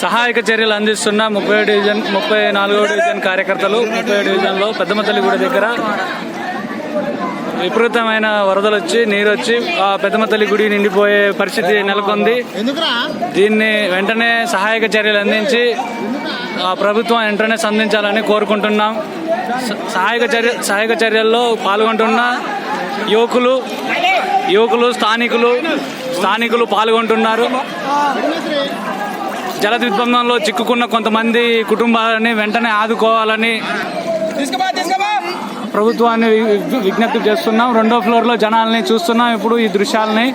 సహాయక చర్యలు అందిస్తున్న 34వ డివిజన్ కార్యకర్తలు 30వ డివిజన్లో పెద్దమతల్లి గుడి దగ్గర విపరీతమైన వరదలు వచ్చి నీరు వచ్చి ఆ పెద్దమతల్లి గుడి నిండిపోయే పరిస్థితి నెలకొంది. దీన్ని వెంటనే సహాయక చర్యలు అందించి ప్రభుత్వం వెంటనే స్పందించాలని కోరుకుంటున్నాం. సహాయక చర్యల్లో పాల్గొంటున్న యువకులు స్థానికులు పాల్గొంటున్నారు. జల దిగ్బంధంలో చిక్కుకున్న కొంతమంది కుటుంబాలని వెంటనే ఆదుకోవాలని ప్రభుత్వాన్ని విజ్ఞప్తి చేస్తున్నాం. 2వ ఫ్లోర్లో జనాల్ని చూస్తున్నాం ఇప్పుడు ఈ దృశ్యాలని.